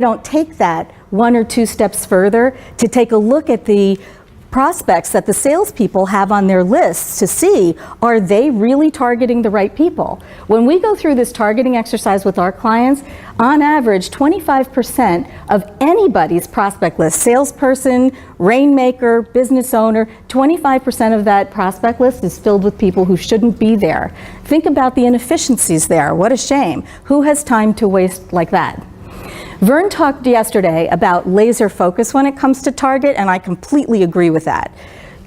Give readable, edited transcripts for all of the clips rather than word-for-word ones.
don't take that one or two steps further to take a look at the prospects that the salespeople have on their lists to see, are they really targeting the right people? When we go through this targeting exercise with our clients, on average, 25% of anybody's prospect list, salesperson, rainmaker, business owner, 25% of that prospect list is filled with people who shouldn't be there. Think about the inefficiencies there. What a shame. Who has time to waste like that? Vern talked yesterday about laser focus when it comes to target, and I completely agree with that.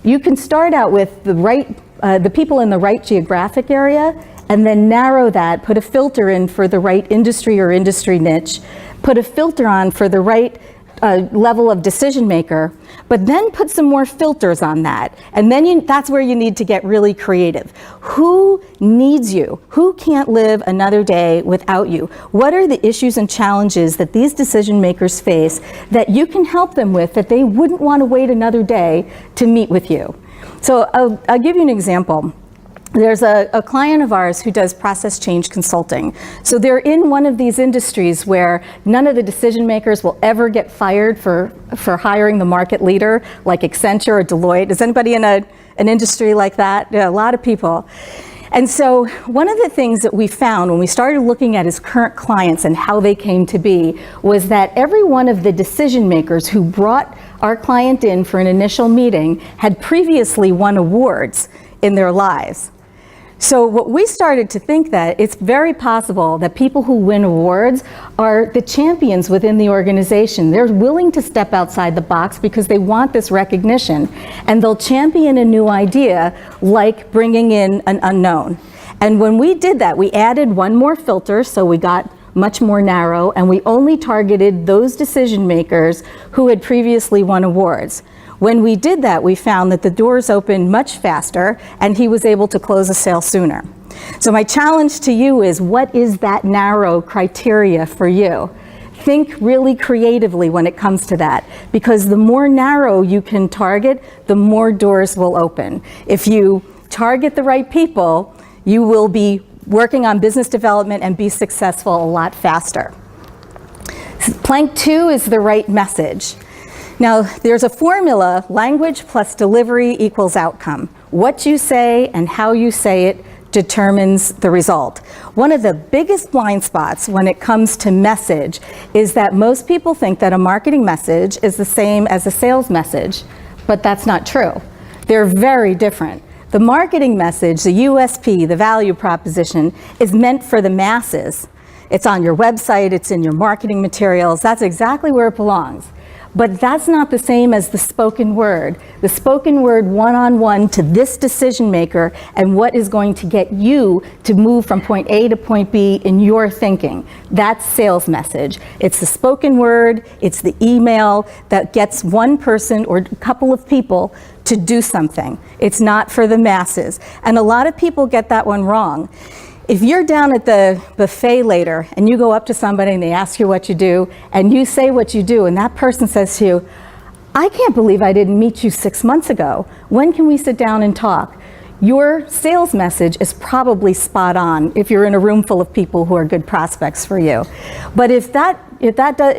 You can start out with the people in the right geographic area, and then narrow that, put a filter in for the right industry or industry niche, put a filter on for the right level of decision maker, but then put some more filters on that. And then that's where you need to get really creative. Who needs you? Who can't live another day without you? What are the issues and challenges that these decision makers face that you can help them with, that they wouldn't want to wait another day to meet with you? So I'll give you an example. There's a client of ours who does process change consulting. So they're in one of these industries where none of the decision makers will ever get fired for hiring the market leader, like Accenture or Deloitte. Is anybody in an industry like that? Yeah, a lot of people. And so one of the things that we found when we started looking at his current clients and how they came to be was that every one of the decision makers who brought our client in for an initial meeting had previously won awards in their lives. So what we started to think that it's very possible that people who win awards are the champions within the organization. They're willing to step outside the box because they want this recognition, and they'll champion a new idea like bringing in an unknown. And when we did that, we added one more filter, so we got much more narrow, and we only targeted those decision makers who had previously won awards. When we did that, we found that the doors opened much faster and he was able to close a sale sooner. So my challenge to you is, what is that narrow criteria for you? Think really creatively when it comes to that, because the more narrow you can target, the more doors will open. If you target the right people, you will be working on business development and be successful a lot faster. Plank 2 is the right message. Now, there's a formula: language plus delivery equals outcome. What you say and how you say it determines the result. One of the biggest blind spots when it comes to message is that most people think that a marketing message is the same as a sales message, but that's not true. They're very different. The marketing message, the USP, the value proposition, is meant for the masses. It's on your website, it's in your marketing materials, that's exactly where it belongs. But that's not the same as the spoken word. The spoken word one-on-one to this decision maker and what is going to get you to move from point A to point B in your thinking. That's sales message. It's the spoken word, it's the email that gets one person or a couple of people to do something. It's not for the masses. And a lot of people get that one wrong. If you're down at the buffet later and you go up to somebody and they ask you what you do and you say what you do and that person says to you, "I can't believe I didn't meet you 6 months ago. When can we sit down and talk?" Your sales message is probably spot on if you're in a room full of people who are good prospects for you. But if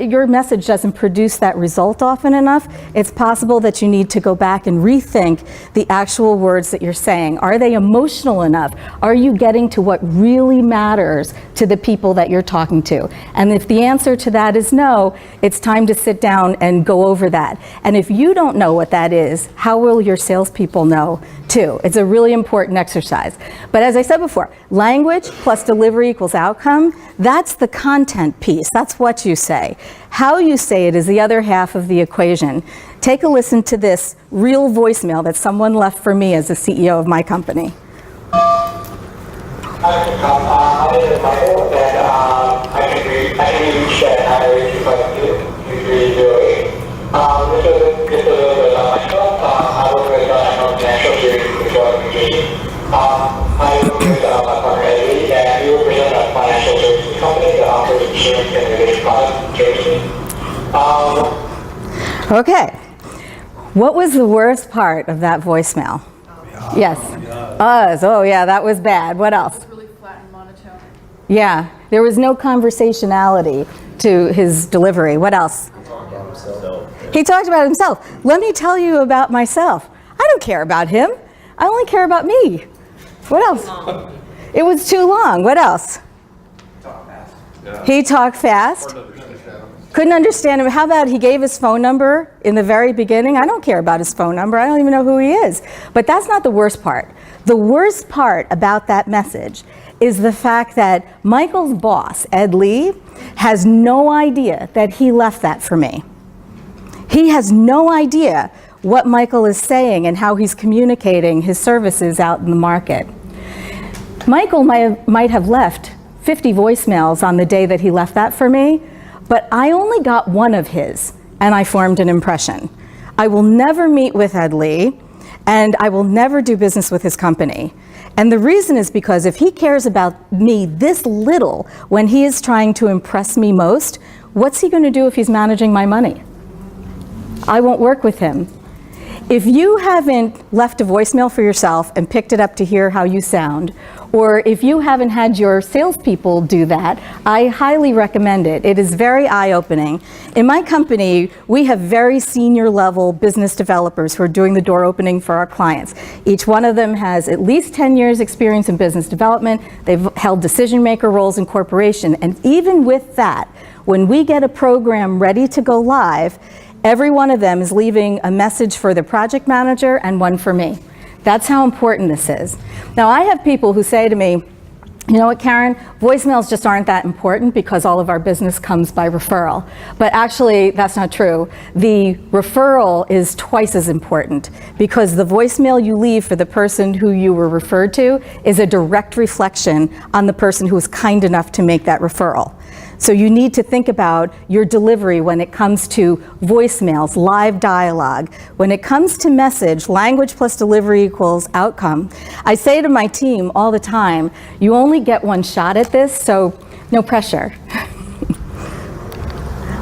your message doesn't produce that result often enough, it's possible that you need to go back and rethink the actual words that you're saying. Are they emotional enough? Are you getting to what really matters to the people that you're talking to? And if the answer to that is no, it's time to sit down and go over that. And if you don't know what that is, how will your salespeople know too? It's a really important exercise. But as I said before, language plus delivery equals outcome. That's the content piece. That's what you say. How you say it is the other half of the equation. Take a listen to this real voicemail that someone left for me as the CEO of my company. Hi, my name is Michael, and I can reach at 98252. Just a little bit about myself. I work with Nashville here in the I work with my partner Eddie, and we represent a financial services company that offers insurance and related products and services. Okay. What was the worst part of that voicemail? Yes. Us. Oh yeah, that was bad. What else? It was really flat and monotone. Yeah, there was no conversationality. to his delivery. What else? He talked about himself. Let me tell you about myself. I don't care about him. I only care about me. What else? It was too long. What else? He talked fast. Couldn't understand him. How about he gave his phone number in the very beginning? I don't care about his phone number. I don't even know who he is. But that's not the worst part. The worst part about that message is the fact that Michael's boss, Ed Lee, has no idea that he left that for me. He has no idea what Michael is saying and how he's communicating his services out in the market. Michael might have left 50 voicemails on the day that he left that for me, but I only got one of his, and I formed an impression. I will never meet with Ed Lee, and I will never do business with his company. And the reason is because if he cares about me this little when he is trying to impress me most, what's he going to do if he's managing my money? I won't work with him. If you haven't left a voicemail for yourself and picked it up to hear how you sound, or if you haven't had your salespeople do that, I highly recommend it. It is very eye-opening. In my company, we have very senior level business developers who are doing the door opening for our clients. Each one of them has at least 10 years experience in business development. They've held decision maker roles in corporation. And even with that, when we get a program ready to go live, every one of them is leaving a message for the project manager and one for me. That's how important this is. Now, I have people who say to me, you know what, Karen, voicemails just aren't that important because all of our business comes by referral. But actually, that's not true. The referral is twice as important because the voicemail you leave for the person who you were referred to is a direct reflection on the person who was kind enough to make that referral. So you need to think about your delivery when it comes to voicemails, live dialogue. When it comes to message, language plus delivery equals outcome. I say to my team all the time, you only get one shot at this, so no pressure.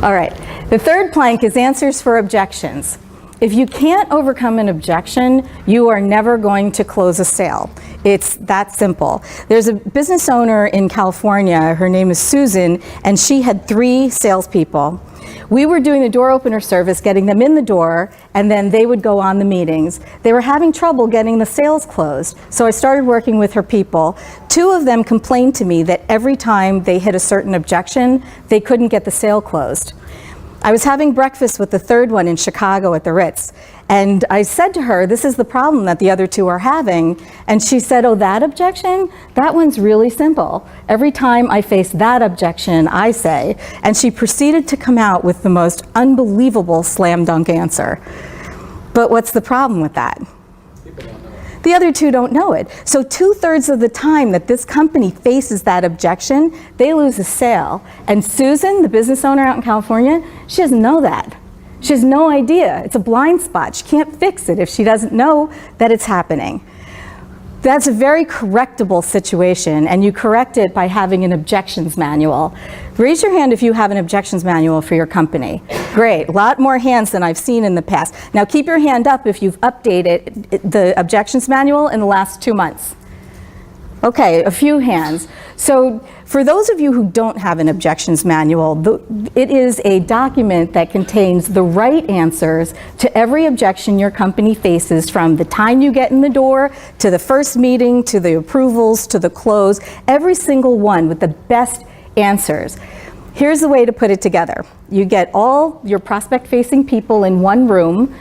All right, the third plank is answers for objections. If you can't overcome an objection, you are never going to close a sale. It's that simple. There's a business owner in California, her name is Susan, and she had 3 salespeople. We were doing the door opener service, getting them in the door, and then they would go on the meetings. They were having trouble getting the sales closed, so I started working with her people. 2 of them complained to me that every time they hit a certain objection, they couldn't get the sale closed. I was having breakfast with the 3rd one in Chicago at the Ritz, and I said to her, this is the problem that the other 2 are having, and she said, oh, that objection? That one's really simple. Every time I face that objection, I say, and she proceeded to come out with the most unbelievable slam dunk answer. But what's the problem with that? The other 2 don't know it. So 2/3 of the time that this company faces that objection, they lose a sale. And Susan, the business owner out in California, she doesn't know that. She has no idea. It's a blind spot. She can't fix it if she doesn't know that it's happening. That's a very correctable situation, and you correct it by having an objections manual. Raise your hand if you have an objections manual for your company. Great, a lot more hands than I've seen in the past. Now keep your hand up if you've updated the objections manual in the last 2 months. Okay, a few hands. So for those of you who don't have an objections manual, it is a document that contains the right answers to every objection your company faces from the time you get in the door, to the first meeting, to the approvals, to the close, every single one with the best answers. Here's the way to put it together. You get all your prospect-facing people in one room,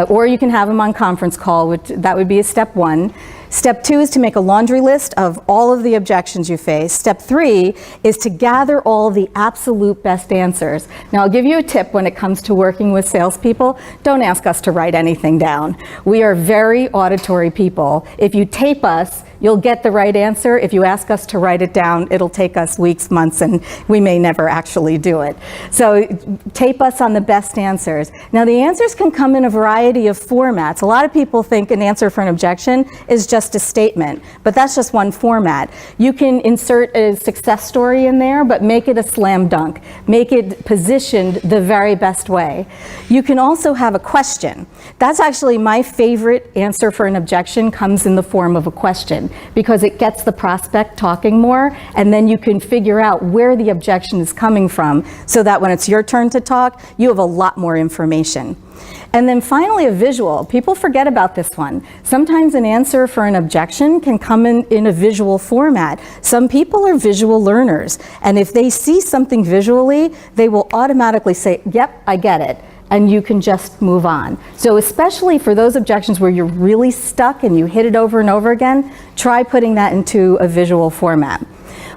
or you can have them on conference call, that would be a step 1. Step 2 is to make a laundry list of all of the objections you face. Step 3 is to gather all the absolute best answers. Now, I'll give you a tip when it comes to working with salespeople. Don't ask us to write anything down. We are very auditory people. If you tape us, you'll get the right answer. If you ask us to write it down, it'll take us weeks, months, and we may never actually do it. So tape us on the best answers. Now, the answers can come in a variety of formats. A lot of people think an answer for an objection is just a statement, but that's just one format. You can insert a success story in there, but make it a slam dunk. Make it positioned the very best way. You can also have a question. That's actually my favorite answer for an objection, comes in the form of a question. objection, because it gets the prospect talking more, and then you can figure out where the objection is coming from, so that when it's your turn to talk, you have a lot more information. And then finally, a visual. People forget about this one. Sometimes an answer for an objection can come in a visual format. Some people are visual learners, and if they see something visually, they will automatically say, yep, I get it, and you can just move on. So especially for those objections where you're really stuck and you hit it over and over again, try putting that into a visual format.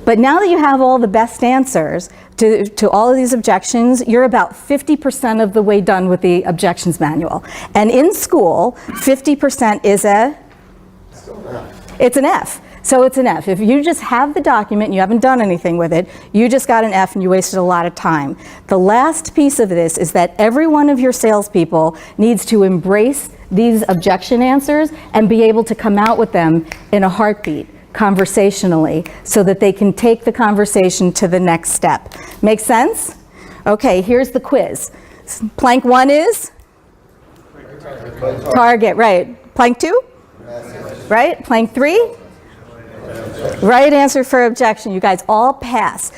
But now that you have all the best answers to all of these objections, you're about 50% of the way done with the objections manual. And in school, 50% is it's an F. So it's an F. If you just have the document and you haven't done anything with it, you just got an F and you wasted a lot of time. The last piece of this is that every one of your salespeople needs to embrace these objection answers and be able to come out with them in a heartbeat, conversationally, so that they can take the conversation to the next step. Make sense? Okay, here's the quiz. Plank 1 is? Target, right. Plank 2? Right. Plank 3? Right answer for objection. You guys all pass.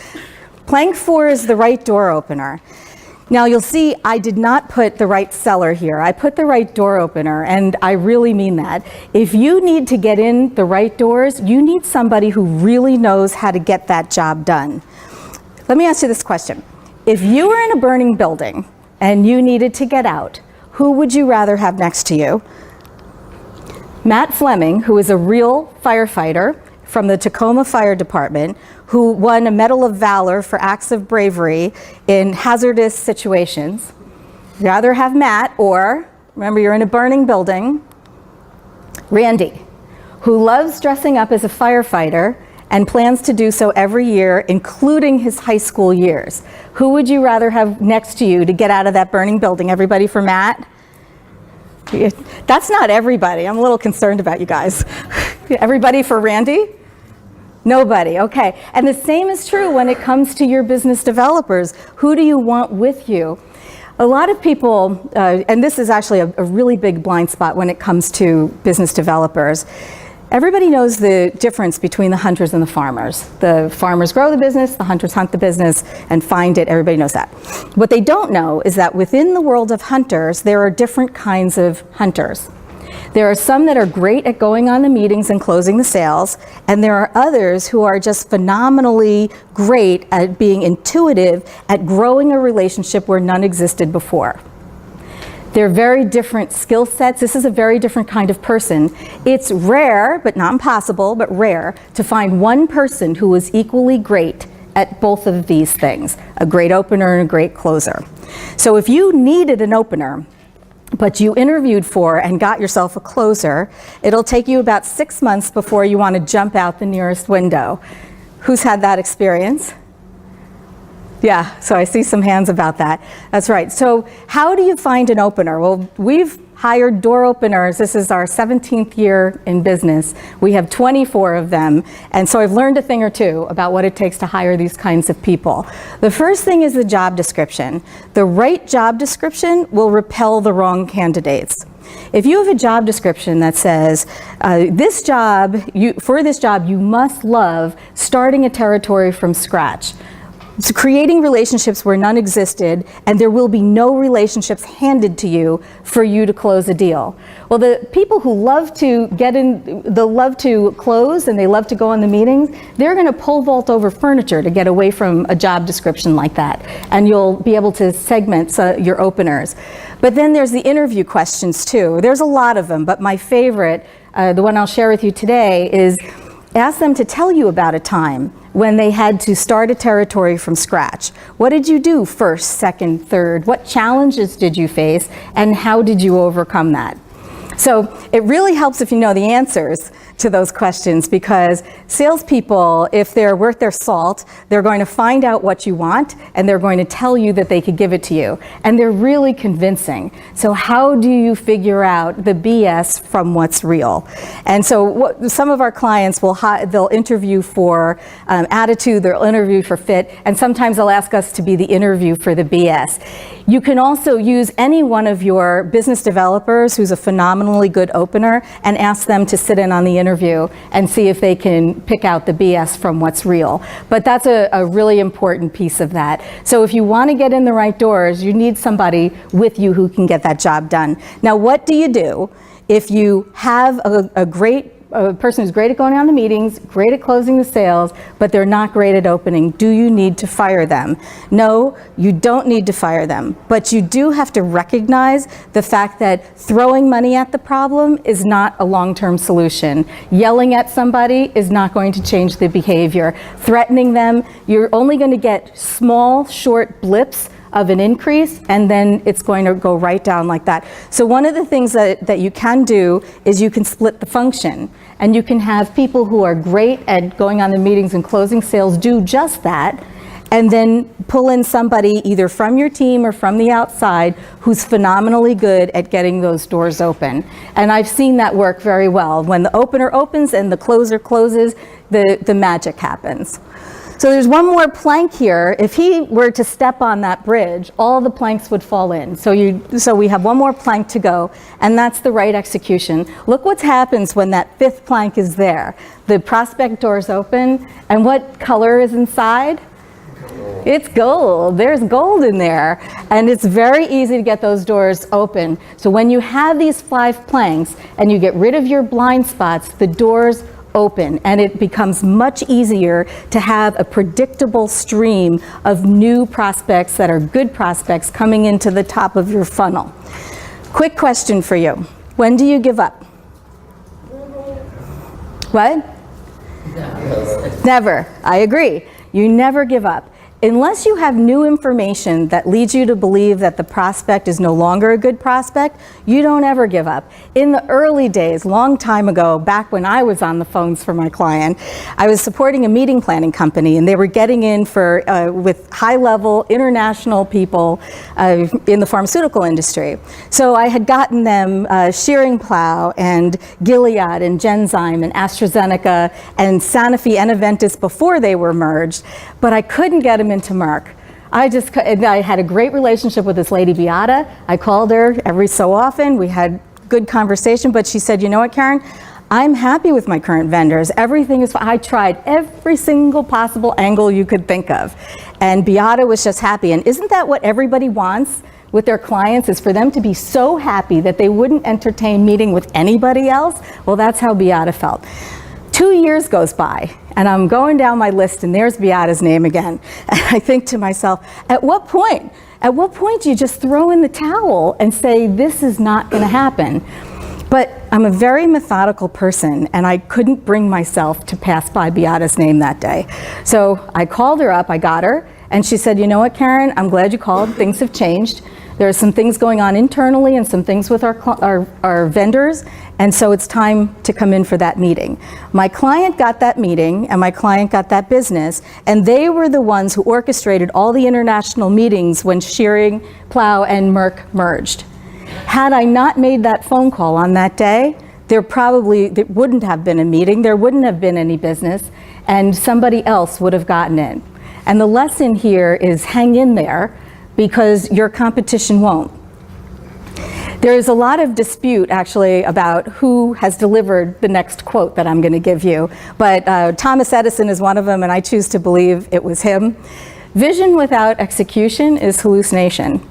Plank 4 is the right door opener. Now you'll see I did not put the right seller here. I put the right door opener, and I really mean that. If you need to get in the right doors, you need somebody who really knows how to get that job done. Let me ask you this question. If you were in a burning building and you needed to get out, who would you rather have next to you? Matt Fleming, who is a real firefighter from the Tacoma Fire Department, who won a Medal of Valor for acts of bravery in hazardous situations. You'd rather have Matt, or, remember you're in a burning building, Randy, who loves dressing up as a firefighter and plans to do so every year, including his high school years. Who would you rather have next to you to get out of that burning building? Everybody for Matt? That's not everybody. I'm a little concerned about you guys. Everybody for Randy? Nobody, okay. And the same is true when it comes to your business developers. Who do you want with you? A lot of people, and this is actually a really big blind spot when it comes to business developers. Everybody knows the difference between the hunters and the farmers. The farmers grow the business, the hunters hunt the business and find it. Everybody knows that. What they don't know is that within the world of hunters, there are different kinds of hunters. There are some that are great at going on the meetings and closing the sales, and there are others who are just phenomenally great at being intuitive at growing a relationship where none existed before. They're very different skill sets. This is a very different kind of person. It's rare, but not impossible, but rare, to find one person who is equally great at both of these things, a great opener and a great closer. So if you needed an opener, but you interviewed for and got yourself a closer, it'll take you about 6 months before you want to jump out the nearest window. Who's had that experience? Yeah, so I see some hands about that. That's right. So how do you find an opener? Well, we've hired door openers. This is our 17th year in business. We have 24 of them. And so I've learned a thing or two about what it takes to hire these kinds of people. The first thing is the job description. The right job description will repel the wrong candidates. If you have a job description that says, for this job, you must love starting a territory from scratch. So creating relationships where none existed, and there will be no relationships handed to you for you to close a deal. Well, the people who love to love to close and they love to go on the meetings, they're going to pole vault over furniture to get away from a job description like that. And you'll be able to segment your openers. But then there's the interview questions too. There's a lot of them, but my favorite, the one I'll share with you today, is ask them to tell you about a time when they had to start a territory from scratch. What did you do first, second, third? What challenges did you face, and how did you overcome that? So it really helps if you know the answers to those questions, because salespeople, if they're worth their salt, they're going to find out what you want and they're going to tell you that they could give it to you. And they're really convincing. So how do you figure out the BS from what's real? And so some of our clients they'll interview for attitude, they'll interview for fit, and sometimes they'll ask us to be the interview for the BS. You can also use any one of your business developers who's a phenomenally good opener and ask them to sit in on the interview and see if they can pick out the BS from what's real. But that's a really important piece of that. So if you want to get in the right doors, you need somebody with you who can get that job done. Now, what do you do if you have a person who's great at going on the meetings, great at closing the sales, but they're not great at opening? Do you need to fire them? No, you don't need to fire them, but you do have to recognize the fact that throwing money at the problem is not a long-term solution. Yelling at somebody is not going to change the behavior. Threatening them, you're only going to get small, short blips of an increase, and then it's going to go right down like that. So one of the things that you can do is you can split the function, and you can have people who are great at going on the meetings and closing sales do just that, and then pull in somebody either from your team or from the outside who's phenomenally good at getting those doors open. And I've seen that work very well. When the opener opens and the closer closes, the magic happens. So there's one more plank here. If he were to step on that bridge, all the planks would fall in. So we have one more plank to go, and that's the right execution. Look what happens when that fifth plank is there. The prospect doors open, and what color is inside? It's gold. There's gold in there. And it's very easy to get those doors open. So when you have these 5 planks and you get rid of your blind spots, the doors open, and it becomes much easier to have a predictable stream of new prospects that are good prospects coming into the top of your funnel. Quick question for you. When do you give up? What? Never. I agree. You never give up. Unless you have new information that leads you to believe that the prospect is no longer a good prospect, you don't ever give up. In the early days, long time ago, back when I was on the phones for my client, I was supporting a meeting planning company, and they were getting in with high-level international people in the pharmaceutical industry. So I had gotten them Schering-Plough and Gilead and Genzyme and AstraZeneca and Sanofi and Aventis before they were merged, but I couldn't get them into Merck. I had a great relationship with this lady Beata. I called her every so often. We had good conversation, but she said, you know what, Karen? I'm happy with my current vendors. Everything is fine. I tried every single possible angle you could think of. And Beata was just happy. And isn't that what everybody wants with their clients, is for them to be so happy that they wouldn't entertain meeting with anybody else? Well, that's how Beata felt. 2 years goes by, and I'm going down my list, and there's Beata's name again. And I think to myself, at what point do you just throw in the towel and say, this is not going to happen? But I'm a very methodical person, and I couldn't bring myself to pass by Beata's name that day. So I called her up, I got her, and she said, you know what, Karen, I'm glad you called. Things have changed. There are some things going on internally and some things with our vendors, and so it's time to come in for that meeting. My client got that meeting, and my client got that business, and they were the ones who orchestrated all the international meetings when Schering-Plough and Merck merged. Had I not made that phone call on that day, there wouldn't have been a meeting, there wouldn't have been any business, and somebody else would have gotten in. And the lesson here is hang in there, because your competition won't. There is a lot of dispute, actually, about who has delivered the next quote that I'm going to give you, but Thomas Edison is one of them, and I choose to believe it was him. Vision without execution is hallucination.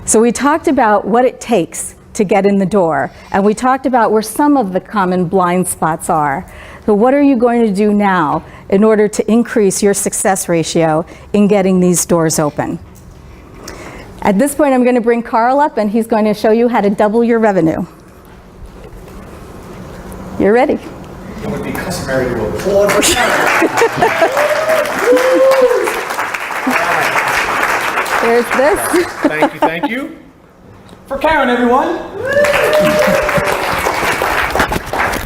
So we talked about what it takes to get in the door, and we talked about where some of the common blind spots are. So what are you going to do now in order to increase your success ratio in getting these doors open? At this point, I'm going to bring Carl up, and he's going to show you how to double your revenue. You're ready. It would be customary to applaud for Karen. There's this. Thank you. For Karen, everyone.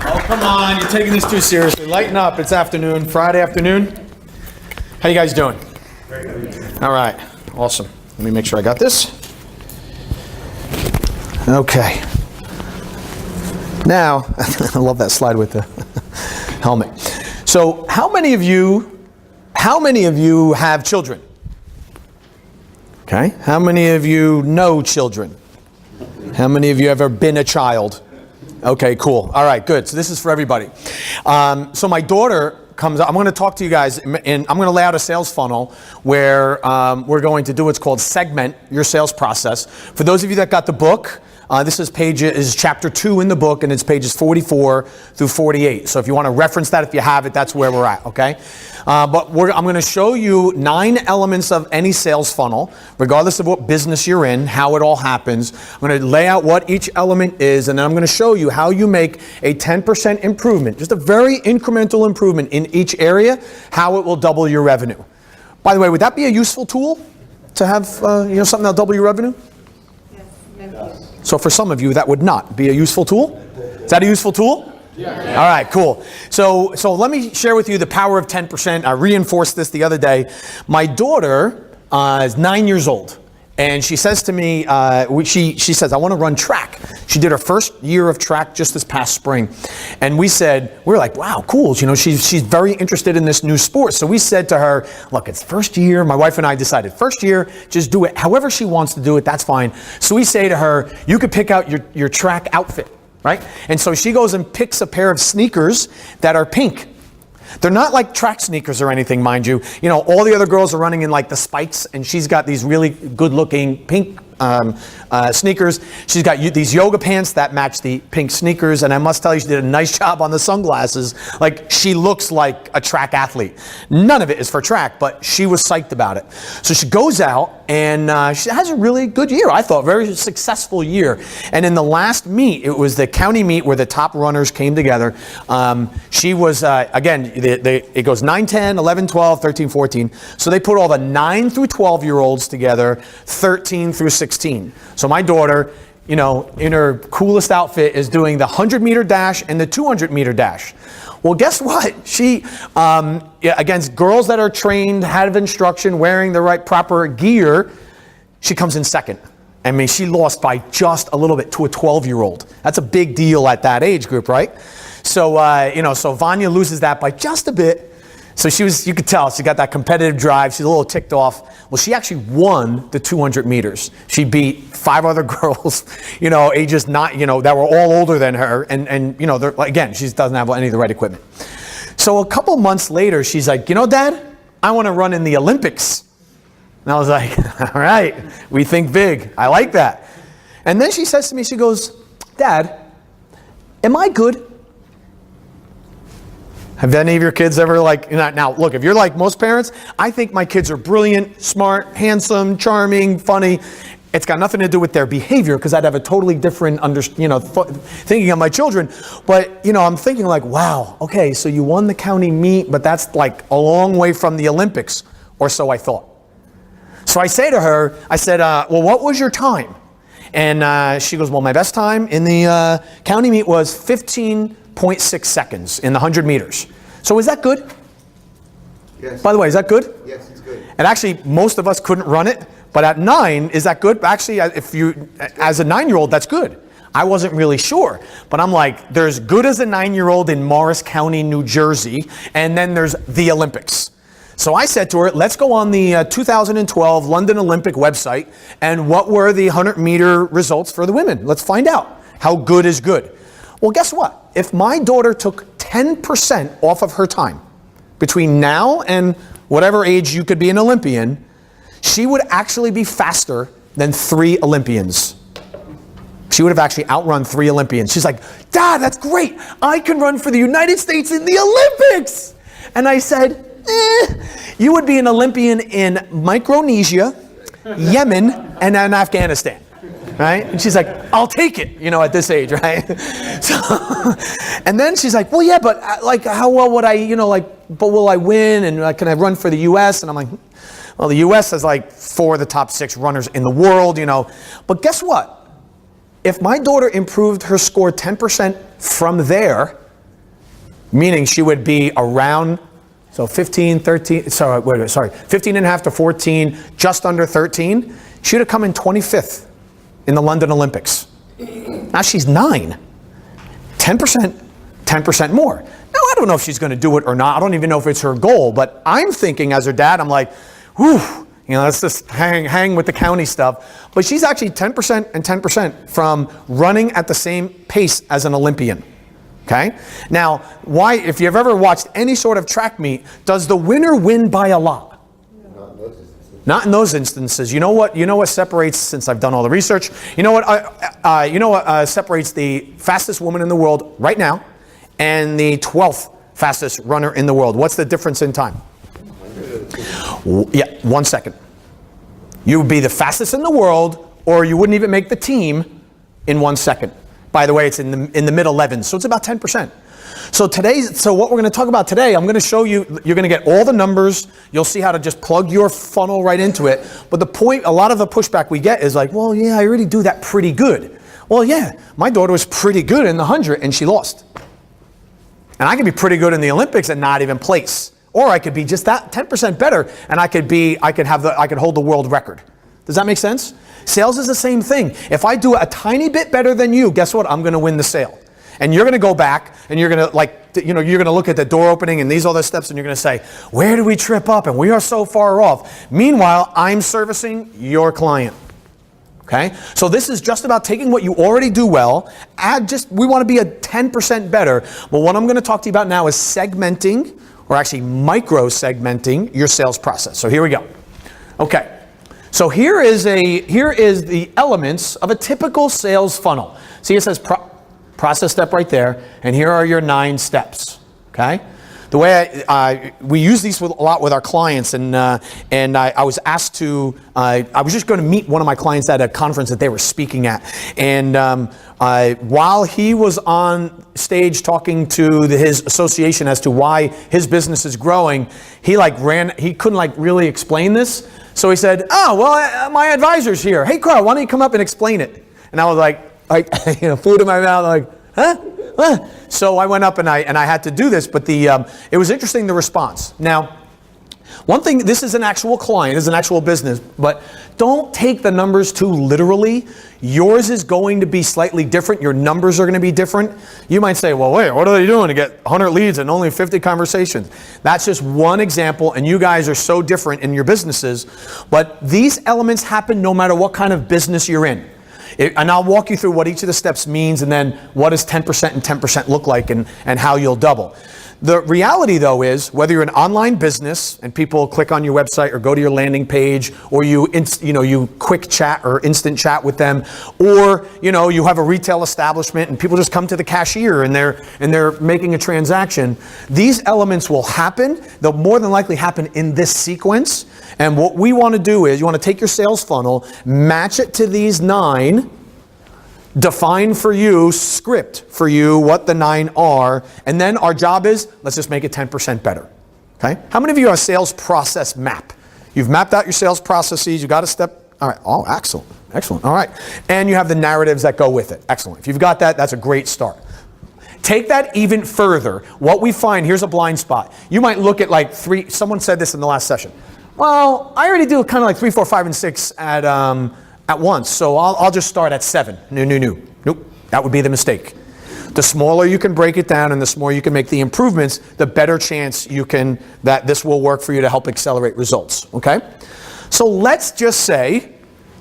Oh, come on, you're taking this too seriously. Lighten up, it's afternoon, Friday afternoon. How you guys doing? Very good. All right, awesome. Let me make sure I got this. Okay. Now, I love that slide with the helmet. So, how many of you have children? Okay. How many of you know children? How many of you have ever been a child? Okay, cool. All right, good. So this is for everybody. So my daughter comes up. I'm going to talk to you guys, and I'm going to lay out a sales funnel where we're going to do what's called segment your sales process. For those of you that got the book, this is chapter 2 in the book, and it's pages 44 through 48. So if you want to reference that, if you have it, that's where we're at, okay? But I'm going to show you 9 elements of any sales funnel, regardless of what business you're in, how it all happens. I'm going to lay out what each element is, and then I'm going to show you how you make a 10% improvement, just a very incremental improvement in each area, how it will double your revenue. By the way, would that be a useful tool to have something that'll double your revenue? So for some of you, that would not be a useful tool. Is that a useful tool? Yeah. All right, cool. So let me share with you the power of 10%. I reinforced this the other day. My daughter is 9 years old, and she says to me, she says, I want to run track. She did her first year of track just this past spring. And we were like, wow, cool. She's very interested in this new sport. So we said to her, look, it's first year. My wife and I decided first year, just do it however she wants to do it. That's fine. So we say to her, you could pick out your track outfit, right? And so she goes and picks a pair of sneakers that are pink. They're not like track sneakers or anything, mind you. All the other girls are running in like the spikes, and she's got these really good-looking pink sneakers. She's got these yoga pants that match the pink sneakers, and I must tell you, she did a nice job on the sunglasses. Like, she looks like a track athlete. None of it is for track, but she was psyched about it. So she goes out, and she has a really good year, I thought, very successful year. And in the last meet, it was the county meet where the top runners came together. She was, again, it goes 9, 10, 11, 12, 13, 14. So they put all the 9 through 12-year-olds together, 13 through 16. So my daughter, in her coolest outfit is doing the 100-meter dash and the 200-meter dash. Well, guess what? She, against girls that are trained, have instruction, wearing the right proper gear, she comes in second. I mean, she lost by just a little bit to a 12-year-old. That's a big deal at that age group, right? So, so Vanya loses that by just a bit. So you could tell, she got that competitive drive. She's a little ticked off. Well, she actually won the 200 meters. She beat 5 other girls, ages not, that were all older than her. And again, she doesn't have any of the right equipment. So a couple months later, she's like, Dad, I want to run in the Olympics. And I was like, all right, we think big. I like that. And then she says to me, she goes, Dad, am I good? Have any of your kids ever now look, if you're like most parents, I think my kids are brilliant, smart, handsome, charming, funny. It's got nothing to do with their behavior, because I'd have a totally different thinking of my children. But, I'm thinking like, wow, okay, so you won the county meet, but that's like a long way from the Olympics, or so I thought. So I say to her, I said, well, what was your time? And she goes, well, my best time in the county meet was 15.6 seconds in the 100 meters. So is that good? Yes. By the way, is that good? Yes, it's good. And actually, most of us couldn't run it, but at 9, is that good? Actually, as a 9-year-old, that's good. I wasn't really sure, but I'm like, there's good as a 9-year-old in Morris County, New Jersey, and then there's the Olympics. So I said to her, let's go on the 2012 London Olympic website, and what were the 100-meter results for the women? Let's find out how good is good. Well, guess what? If my daughter took 10% off of her time between now and whatever age you could be an Olympian, she would actually be faster than 3 Olympians. She would have actually outrun 3 Olympians. She's like, Dad, that's great. I can run for the United States in the Olympics. And I said, you would be an Olympian in Micronesia, Yemen, and then Afghanistan. Right? And she's like, I'll take it, at this age, right? So, and then she's like, well, yeah, but how well would I, but will I win? And can I run for the U.S.? And I'm like, well, the U.S. has 4 of the top 6 runners in the world, But guess what? If my daughter improved her score 10% from there, meaning she would be around, 15 and a half to 14, just under 13, she would have come in 25th. In the London Olympics. Now she's 9. 10% more. Now I don't know if she's going to do it or not. I don't even know if it's her goal, but I'm thinking as her dad, I'm like, whew, Let's just hang with the county stuff. But she's actually 10% and 10% from running at the same pace as an Olympian. Okay? Now, why, if you've ever watched any sort of track meet, does the winner win by a lot? Not in those instances. You know what separates, since I've done all the research, you know what separates the fastest woman in the world right now and the 12th fastest runner in the world? What's the difference in time? Yeah, 1 second. You would be the fastest in the world, or you wouldn't even make the team in 1 second. By the way, it's in the mid 11s, so it's about 10%. So what we're going to talk about today, I'm going to show you, you're going to get all the numbers, you'll see how to just plug your funnel right into it. But the point, a lot of the pushback we get is like, well, yeah, I already do that pretty good. Well, yeah, my daughter was pretty good in the 100 and she lost. And I could be pretty good in the Olympics and not even place. Or I could be just that 10% better and I could hold the world record. Does that make sense? Sales is the same thing. If I do a tiny bit better than you, guess what? I'm going to win the sale. And you're going to go back and you're going to you're going to look at the door opening and these other steps and you're going to say, where did we trip up? And we are so far off. Meanwhile, I'm servicing your client. Okay? So this is just about taking what you already do well, we want to be a 10% better. But what I'm going to talk to you about now is segmenting, or actually micro-segmenting your sales process. So here we go. Okay. So here is the elements of a typical sales funnel. See, it says process step right there, and here are your 9 steps. Okay. The way we use these a lot with our clients, and I was asked to. I was just going to meet one of my clients at a conference that they were speaking at, and while he was on stage talking to his association as to why his business is growing, he couldn't really explain this, so he said, "Oh well, my advisor's here. Hey Carl, why don't you come up and explain it?" And I was like food in my mouth, like, huh? So I went up and I had to do this, but it was interesting, the response. Now, one thing, this is an actual client, this is an actual business, but don't take the numbers too literally. Yours is going to be slightly different. Your numbers are going to be different. You might say, well, wait, what are they doing to get 100 leads and only 50 conversations? That's just one example, and you guys are so different in your businesses, but these elements happen no matter what kind of business you're in. And I'll walk you through what each of the steps means and then what does 10% and 10% look like and how you'll double. The reality though is, whether you're an online business and people click on your website or go to your landing page, or you quick chat or instant chat with them, or you have a retail establishment and people just come to the cashier and they're making a transaction, these elements will happen. They'll more than likely happen in this sequence. And what we want to do is, you want to take your sales funnel, match it to these 9, define for you, script for you what the 9 are, and then our job is, let's just make it 10% better. Okay? How many of you have a sales process map? You've mapped out your sales processes, you got a step, all right, oh, excellent, all right. And you have the narratives that go with it, excellent. If you've got that, that's a great start. Take that even further. What we find, here's a blind spot. You might look at like 3, someone said this in the last session. Well, I already do kind of like 3, 4, 5, and 6 at once, so I'll just start at 7. No. Nope, that would be the mistake. The smaller you can break it down and the smaller you can make the improvements, the better chance that this will work for you to help accelerate results, okay? So let's just say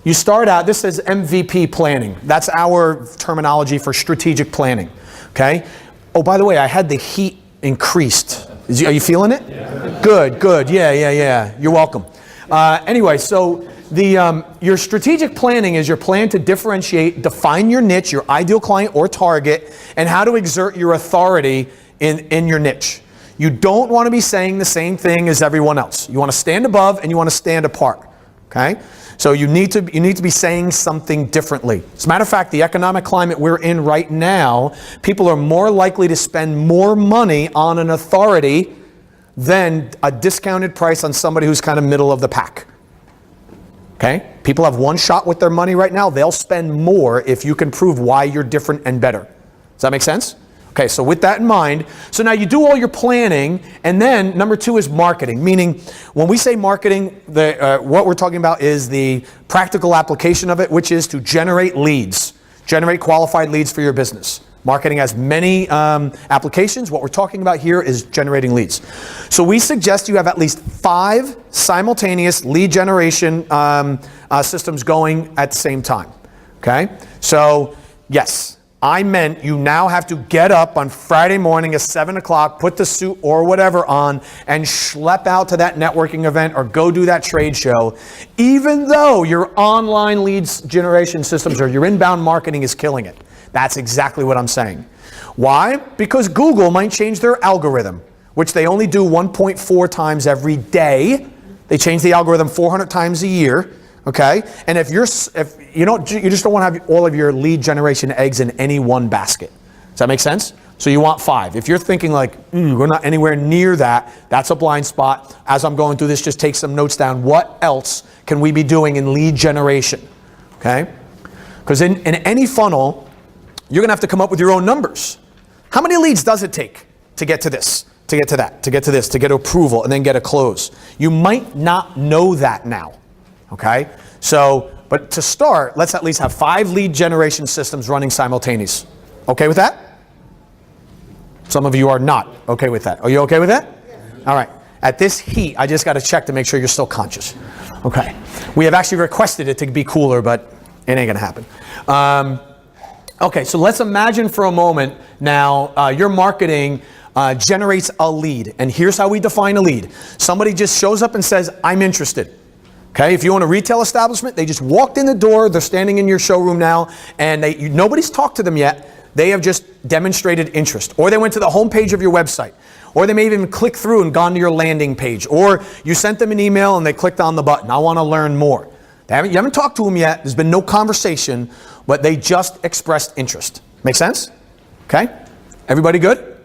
you start out, this is MVP planning. That's our terminology for strategic planning, okay? Oh, by the way, I had the heat increased. Are you feeling it? Yeah. Good. Yeah. You're welcome. Anyway, so your strategic planning is your plan to differentiate, define your niche, your ideal client or target, and how to exert your authority in your niche. You don't want to be saying the same thing as everyone else. You want to stand above and you want to stand apart. Okay? So you need to be saying something differently. As a matter of fact, the economic climate we're in right now, people are more likely to spend more money on an authority than a discounted price on somebody who's kind of middle of the pack. Okay? People have one shot with their money right now. They'll spend more if you can prove why you're different and better. Does that make sense? Okay, so with that in mind, so now you do all your planning, and then number 2 is marketing. Meaning, when we say marketing, what we're talking about is the practical application of it, which is to generate leads, generate qualified leads for your business. Marketing has many applications. What we're talking about here is generating leads. So we suggest you have at least 5 simultaneous lead generation systems going at the same time. Okay? So yes, I meant you now have to get up on Friday morning at 7 o'clock, put the suit or whatever on, and schlep out to that networking event or go do that trade show, even though your online leads generation systems or your inbound marketing is killing it. That's exactly what I'm saying. Why? Because Google might change their algorithm, which they only do 1.4 times every day. They change the algorithm 400 times a year. Okay, and if you just don't want to have all of your lead generation eggs in any one basket. Does that make sense? So you want 5. If you're thinking like, we're not anywhere near that, that's a blind spot. As I'm going through this, just take some notes down. What else can we be doing in lead generation? Okay, because in any funnel, you're going to have to come up with your own numbers. How many leads does it take to get to this, to get to that, to get to this, to get approval, and then get a close? You might not know that now. Okay, so, but to start, let's at least have 5 lead generation systems running simultaneously. Okay with that? Some of you are not okay with that. Are you okay with that? Yes. All right. At this heat, I just got to check to make sure you're still conscious. Okay. We have actually requested it to be cooler, but it ain't going to happen. Okay, so let's imagine for a moment now your marketing generates a lead. And here's how we define a lead. Somebody just shows up and says, I'm interested. Okay, if you own a retail establishment, they just walked in the door, they're standing in your showroom now, and nobody's talked to them yet. They have just demonstrated interest. Or they went to the homepage of your website. Or they may have even clicked through and gone to your landing page. Or you sent them an email and they clicked on the button. I want to learn more. You haven't talked to them yet. There's been no conversation, but they just expressed interest. Make sense? Okay? Everybody good?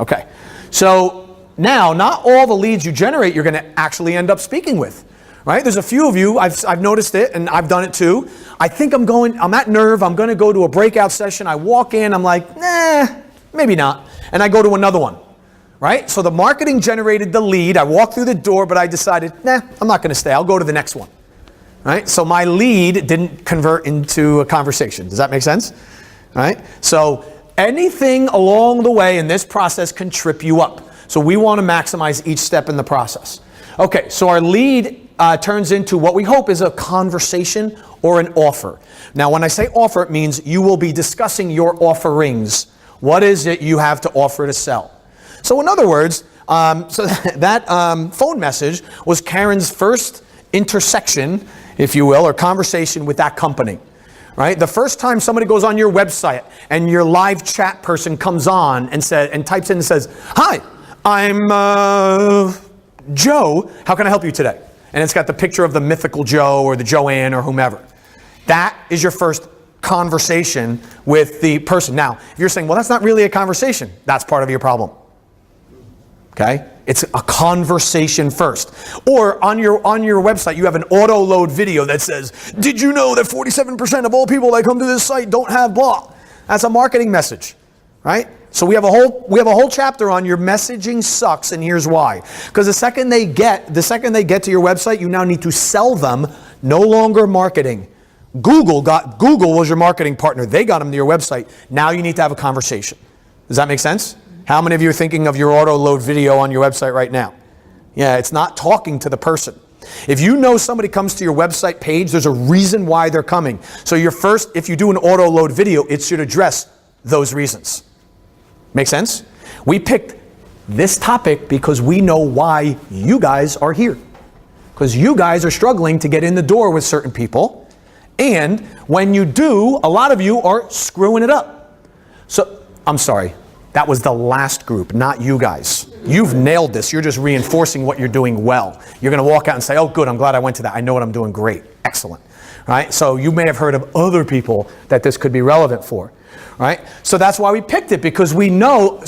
Okay. So now, not all the leads you generate you're going to actually end up speaking with. Right? There's a few of you, I've noticed it, and I've done it too. I think I'm at nerve, I'm going to go to a breakout session. I walk in, I'm like, nah, maybe not. And I go to another one. Right? So the marketing generated the lead. I walked through the door, but I decided, nah, I'm not going to stay. I'll go to the next one. Right? So my lead didn't convert into a conversation. Does that make sense? Right? So anything along the way in this process can trip you up. So we want to maximize each step in the process. Okay, so our lead turns into what we hope is a conversation or an offer. Now, when I say offer, it means you will be discussing your offerings. What is it you have to offer to sell? So in other words, that phone message was Karen's first intersection, if you will, or conversation with that company. Right? The first time somebody goes on your website and your live chat person comes on and types in and says, "Hi, I'm Joe. How can I help you today?" And it's got the picture of the mythical Joe or the Joanne or whomever. That is your first conversation with the person. Now, if you're saying, well, that's not really a conversation, that's part of your problem. Okay? It's a conversation first. Or on your website, you have an auto-load video that says, did you know that 47% of all people that come to this site don't have blah? That's a marketing message, right? So we have a whole chapter on your messaging sucks, and here's why. Because the second they get to your website, you now need to sell them, no longer marketing. Google was your marketing partner. They got them to your website. Now you need to have a conversation. Does that make sense? How many of you are thinking of your auto-load video on your website right now? Yeah, it's not talking to the person. If you know somebody comes to your website page, there's a reason why they're coming. So if you do an auto-load video, it should address those reasons. Make sense? We picked this topic because we know why you guys are here. Because you guys are struggling to get in the door with certain people. And when you do, a lot of you are screwing it up. So, I'm sorry. That was the last group, not you guys. You've nailed this. You're just reinforcing what you're doing well. You're going to walk out and say, oh, good, I'm glad I went to that. I know what I'm doing great. Excellent. Right? So you may have heard of other people that this could be relevant for. Right? So that's why we picked it, because we know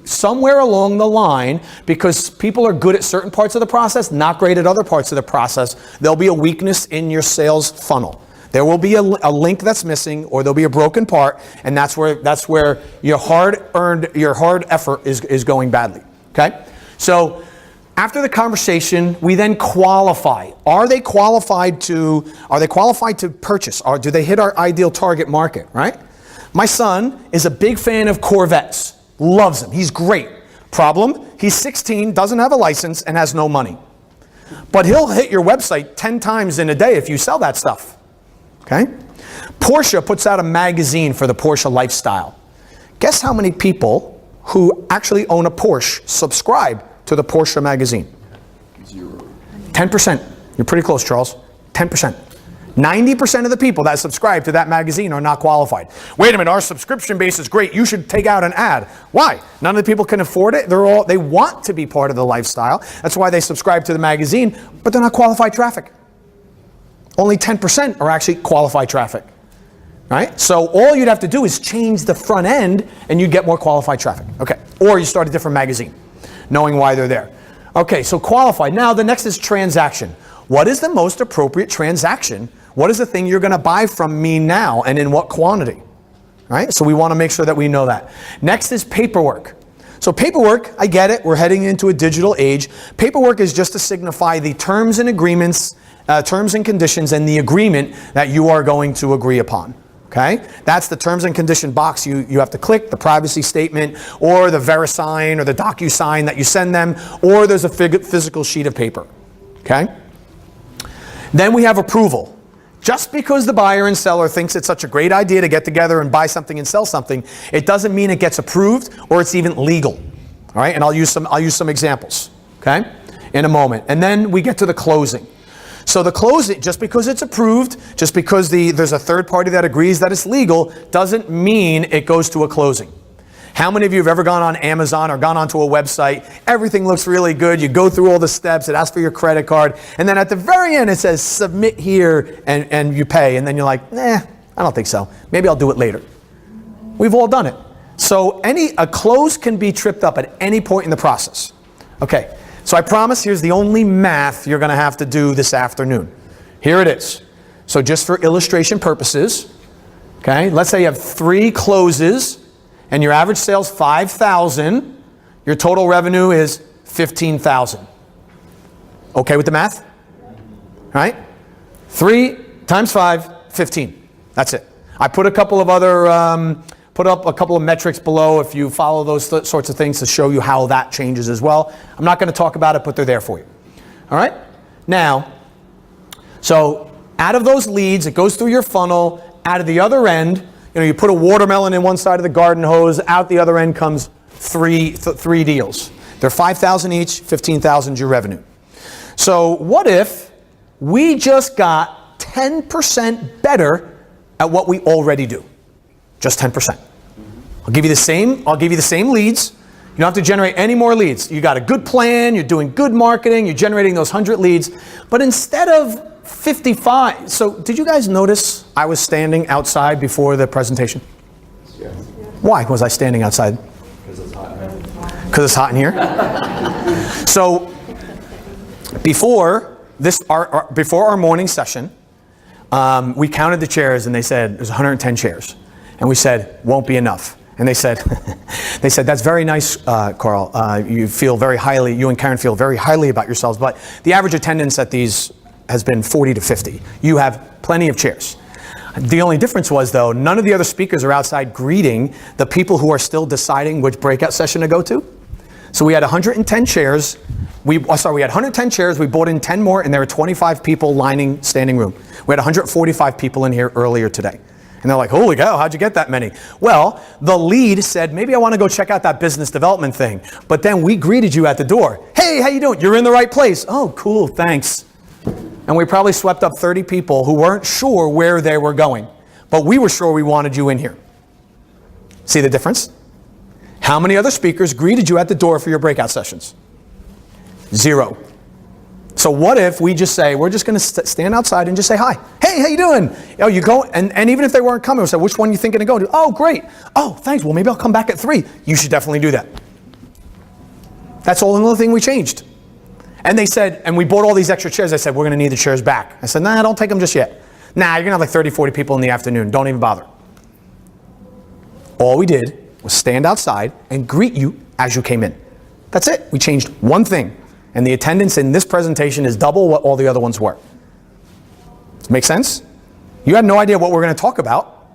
somewhere along the line, because people are good at certain parts of the process, not great at other parts of the process, there'll be a weakness in your sales funnel. There will be a link that's missing, or there'll be a broken part, and that's where your hard effort is going badly. Okay? So after the conversation, we then qualify. Are they qualified to purchase? Or do they hit our ideal target market, right? My son is a big fan of Corvettes. Loves them. He's great. Problem, he's 16, doesn't have a license, and has no money. But he'll hit your website 10 times in a day if you sell that stuff. Okay? Porsche puts out a magazine for the Porsche lifestyle. Guess how many people who actually own a Porsche subscribe to the Porsche magazine? 0. 10%. You're pretty close, Charles. 10%. 90% of the people that subscribe to that magazine are not qualified. Wait a minute, our subscription base is great. You should take out an ad. Why? None of the people can afford it. They want to be part of the lifestyle. That's why they subscribe to the magazine, but they're not qualified traffic. Only 10% are actually qualified traffic. Right? So all you'd have to do is change the front end and you get more qualified traffic. Okay. Or you start a different magazine, knowing why they're there. Okay, so qualified. Now the next is transaction. What is the most appropriate transaction? What is the thing you're going to buy from me now and in what quantity? Right? So we want to make sure that we know that. Next is paperwork. So paperwork, I get it. We're heading into a digital age. Paperwork is just to signify the terms and agreements, terms and conditions and the agreement that you are going to agree upon. Okay? That's the terms and condition box you have to click, the privacy statement, or the VeriSign or the DocuSign that you send them, or there's a physical sheet of paper. Okay? Then we have approval. Just because the buyer and seller thinks it's such a great idea to get together and buy something and sell something, it doesn't mean it gets approved or it's even legal. All right? And I'll use some examples, okay? In a moment. And then we get to the closing. So the closing, just because it's approved, just because there's a third party that agrees that it's legal, doesn't mean it goes to a closing. How many of you have ever gone on Amazon or gone onto a website, everything looks really good, you go through all the steps, it asks for your credit card, and then at the very end it says submit here and you pay, and then you're like, I don't think so. Maybe I'll do it later. We've all done it. So a close can be tripped up at any point in the process. Okay. So I promise here's the only math you're going to have to do this afternoon. Here it is. So just for illustration purposes, okay, let's say you have 3 closes and your average sales $5,000, your total revenue is $15,000. Okay with the math? All right? 3 times 5, 15. That's it. I put a couple of other put up a couple of metrics below if you follow those sorts of things to show you how that changes as well. I'm not going to talk about it, but they're there for you. All right? Now, so out of those leads, it goes through your funnel. Out of the other end, you put a watermelon in one side of the garden hose. Out the other end comes three deals. They're $5,000 each, $15,000 your revenue. So what if we just got 10% better at what we already do? Just 10%. I'll give you the same leads. You don't have to generate any more leads. You got a good plan, you're doing good marketing, you're generating those 100 leads. But instead of 55, so did you guys notice I was standing outside before the presentation? Yes. Why was I standing outside? Because it's hot in here. Because it's hot in here? So before our morning session, we counted the chairs and they said there's 110 chairs. And we said, won't be enough. And they said, that's very nice, Carl. You and Karen feel very highly about yourselves, but the average attendance at these has been 40 to 50. You have plenty of chairs. The only difference was, though, none of the other speakers are outside greeting the people who are still deciding which breakout session to go to. So we had 110 chairs. We had 110 chairs. We brought in 10 more, and there were 25 people lining standing room. We had 145 people in here earlier today. And they're like, holy cow, how'd you get that many? Well, the lead said, maybe I want to go check out that business development thing. But then we greeted you at the door. Hey, how you doing? You're in the right place. Oh, cool, thanks. And we probably swept up 30 people who weren't sure where they were going. But we were sure we wanted you in here. See the difference? How many other speakers greeted you at the door for your breakout sessions? 0. So what if we just say, we're just going to stand outside and just say hi. Hey, how you doing? Oh, you go, and even if they weren't coming, we'll say, which one are you thinking of going to? Oh, great. Oh, thanks. Well, maybe I'll come back at 3. You should definitely do that. That's all another thing we changed. And they said, and we bought all these extra chairs. I said, we're going to need the chairs back. I said, nah, don't take them just yet. Nah, you're going to have like 30, 40 people in the afternoon. Don't even bother. All we did was stand outside and greet you as you came in. That's it. We changed one thing. And the attendance in this presentation is double what all the other ones were. Does it make sense? You had no idea what we're going to talk about,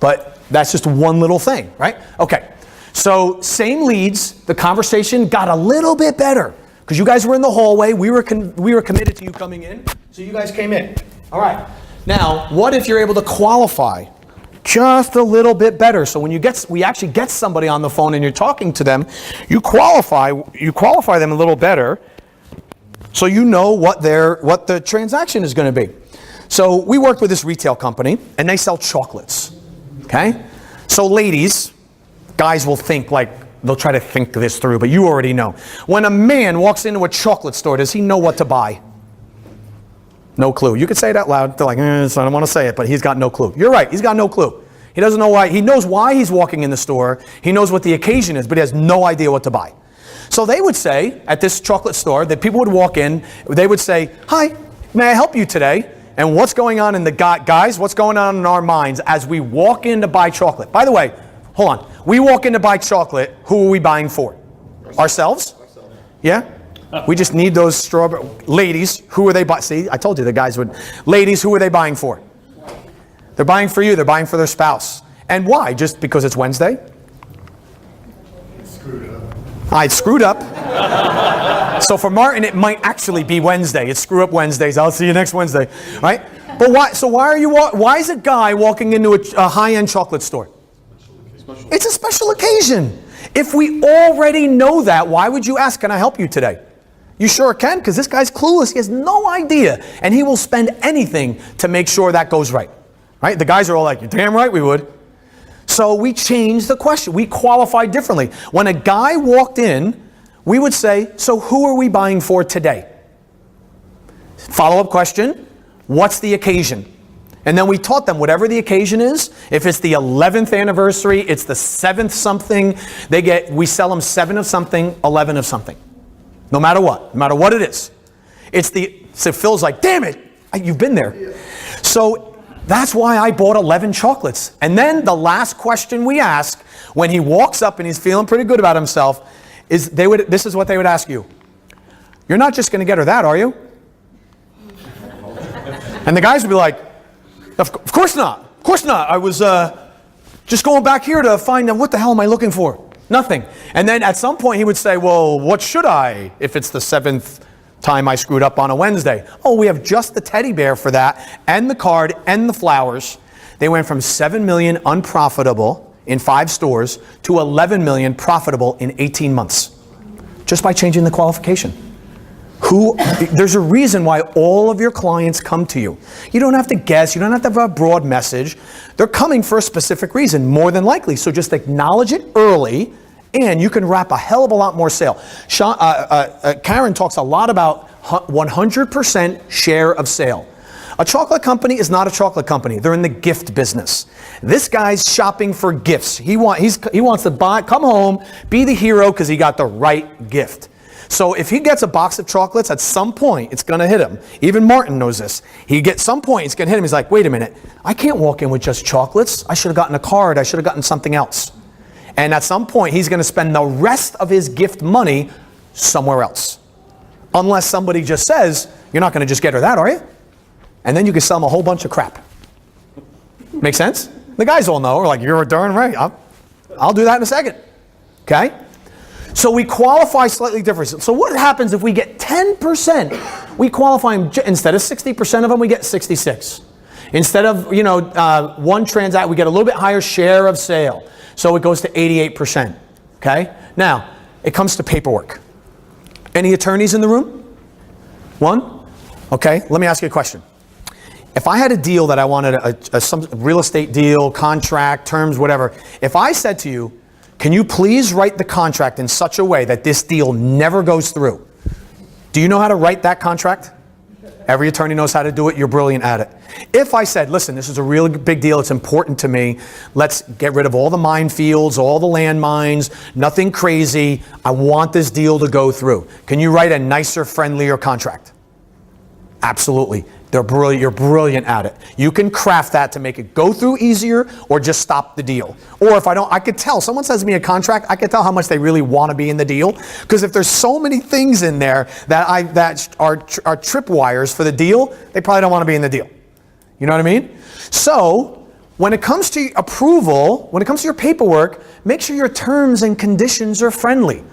But that's just one little thing, right? Okay. So same leads, the conversation got a little bit better because you guys were in the hallway. We were committed to you coming in, so you guys came in. All right. Now, what if you're able to qualify just a little bit better? So when we actually get somebody on the phone and you're talking to them, you qualify them a little better, so you know what the transaction is going to be. So we worked with this retail company, and they sell chocolates. Okay? So ladies, guys will think like, they'll try to think this through, but you already know. When a man walks into a chocolate store, does he know what to buy? No clue. You could say it out loud. They're like, so I don't want to say it, but he's got no clue. You're right. He's got no clue. He doesn't know why. He knows why he's walking in the store. He knows what the occasion is, but he has no idea what to buy. So they would say at this chocolate store that people would walk in, they would say, hi, may I help you today? And what's going on in the guys, what's going on in our minds as we walk in to buy chocolate? By the way, hold on. We walk in to buy chocolate, who are we buying for? Ourselves? Yeah? We just need those strawberry. Ladies, who are they buying? See, I told you the guys would. Ladies, who are they buying for? They're buying for you. They're buying for their spouse. And why? Just because it's Wednesday? I screwed up. So for Martin, it might actually be Wednesday. It's screw up Wednesdays. I'll see you next Wednesday, right? But why? So why is a guy walking into a high-end chocolate store? It's a special occasion. If we already know that, why would you ask, can I help you today? You sure can, because this guy's clueless. He has no idea, and he will spend anything to make sure that goes right. Right? The guys are all like, you're damn right we would. So we changed the question. We qualified differently. When a guy walked in, we would say, so who are we buying for today? Follow-up question, what's the occasion? And then we taught them whatever the occasion is. If it's the 11th anniversary, it's the 7th something, we sell them 7 of something, 11 of something. No matter what it is. So Phil's like, damn it, you've been there. So that's why I bought 11 chocolates. And then the last question we ask when he walks up and he's feeling pretty good about himself is this is what they would ask you. You're not just going to get her that, are you? And the guys would be like, of course not. Of course not. I was just going back here to find out what the hell am I looking for? Nothing. And then at some point he would say, well, what should I if it's the 7th time I screwed up on a Wednesday? Oh, we have just the teddy bear for that and the card and the flowers. They went from 7 million unprofitable in 5 stores to 11 million profitable in 18 months. Just by changing the qualification. There's a reason why all of your clients come to you. You don't have to guess. You don't have to have a broad message. They're coming for a specific reason, more than likely. So just acknowledge it early, and you can wrap a hell of a lot more sale. Karen talks a lot about 100% share of sale. A chocolate company is not a chocolate company. They're in the gift business. This guy's shopping for gifts. He wants to come home, be the hero because he got the right gift. So if he gets a box of chocolates, at some point, it's going to hit him. Even Martin knows this. Some point, it's going to hit him. He's like, wait a minute. I can't walk in with just chocolates. I should have gotten a card. I should have gotten something else. And at some point, he's going to spend the rest of his gift money somewhere else. Unless somebody just says, you're not going to just get her that, are you? And then you can sell him a whole bunch of crap. Make sense? The guys all know. We're like, you're darn right. I'll do that in a second. Okay? So we qualify slightly different. So what happens if we get 10%? We qualify them, instead of 60% of them, we get 66. Instead of, one transact, we get a little bit higher share of sale. So it goes to 88%. Okay? Now, it comes to paperwork. Any attorneys in the room? One? Okay, let me ask you a question. If I had a deal that I wanted, some real estate deal, contract, terms, whatever, if I said to you, can you please write the contract in such a way that this deal never goes through? Do you know how to write that contract? Every attorney knows how to do it. You're brilliant at it. If I said, listen, this is a really big deal. It's important to me. Let's get rid of all the minefields, all the landmines, nothing crazy. I want this deal to go through. Can you write a nicer, friendlier contract? Absolutely. They're brilliant. You're brilliant at it. You can craft that to make it go through easier or just stop the deal. Or if I could tell, someone sends me a contract, I could tell how much they really want to be in the deal. Because if there's so many things in there that are tripwires for the deal, they probably don't want to be in the deal. You know what I mean? So when it comes to approval, when it comes to your paperwork, make sure your terms and conditions are friendly.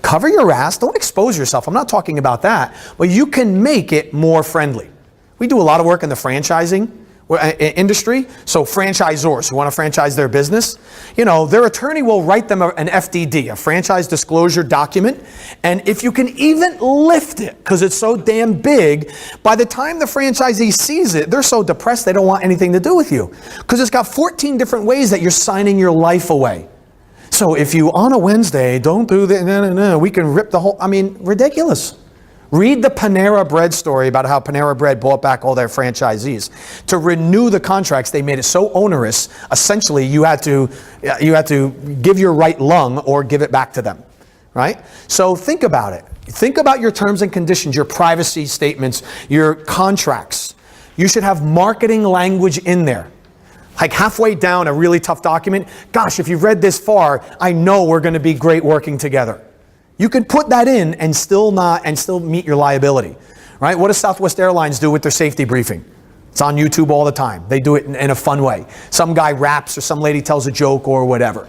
Cover your ass, don't expose yourself. I'm not talking about that, but you can make it more friendly. We do a lot of work in the franchising industry. So franchisors who want to franchise their business, you know, their attorney will write them an FDD, a franchise disclosure document. And if you can even lift it, because it's so damn big, by the time the franchisee sees it, they're so depressed they don't want anything to do with you. Because it's got 14 different ways that you're signing your life away. So if you, on a Wednesday, don't do that, we can rip the whole, I mean, ridiculous. Read the Panera Bread story about how Panera Bread bought back all their franchisees. To renew the contracts, they made it so onerous, essentially you had to give your right lung or give it back to them, right? So think about it. Think about your terms and conditions, your privacy statements, your contracts. You should have marketing language in there. Like halfway down a really tough document, gosh, if you've read this far, I know we're going to be great working together. You could put that in and still meet your liability, right? What does Southwest Airlines do with their safety briefing? It's on YouTube all the time. They do it in a fun way. Some guy raps or some lady tells a joke or whatever.